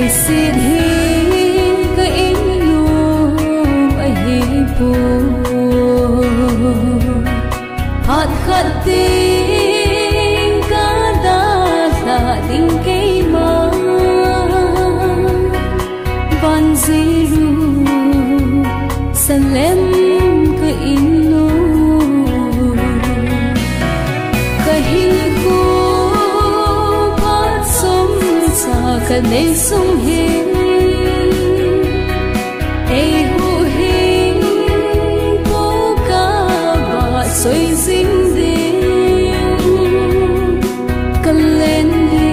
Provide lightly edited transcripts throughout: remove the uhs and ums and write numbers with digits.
xin hi cái in nu ai hi pu hạt khát tiếng cá đa là tiếng cây mà van di ru san lem cái in nu cái hin cu phát sống xa cái này sung hin ai hu hin cô ca và xoay dính điên cần lên đi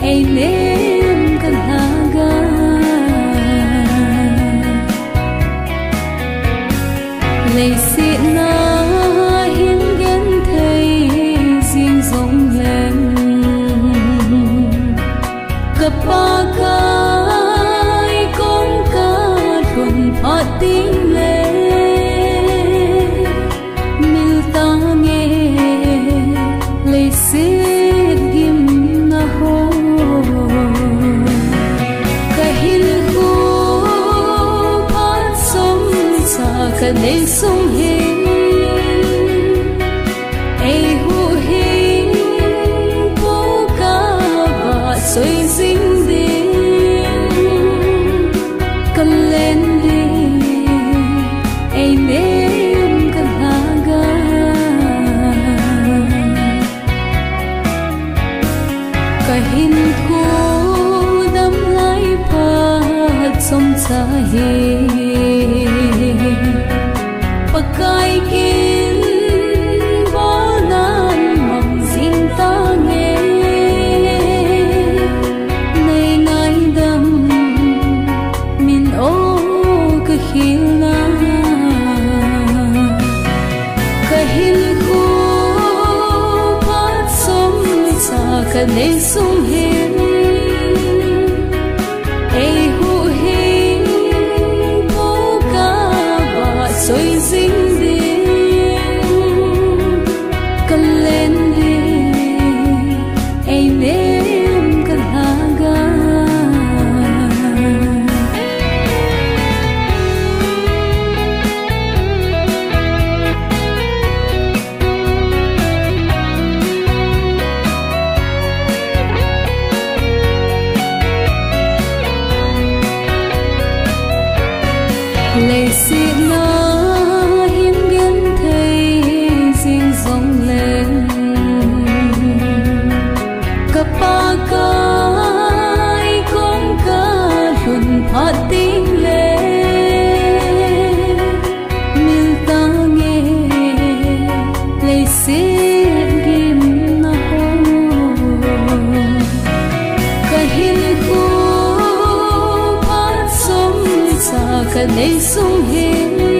ai nếm cần haga lấy xin na hiến ghen thấy riêng rộng lên cặp ba cái con cá thuần phát tiếng lên mil ta nghe lấy xin ghim na ho cái hin khu phát sống xa cái này sung hin ai hu hin cô ca và xoay dính điên cần lên đi ai nếm cần haga cái hin khu đâm lại phát sống xa hi pakai kin bonan mong zin ta nghe nay ngay đâm min ô cái khil na cái hin khu phát sống xa cái này sung hin ai hu hin cô ca và xoay dính điên cần lên đi ai nếm cần haga lấy xin na hiến ghen thấy riêng rộng lên cặp ba cái con cá thuần phát tiếng lên mil ta nghe lấy xin ghim na ho cái hin khu phát sống xa cái này sung hin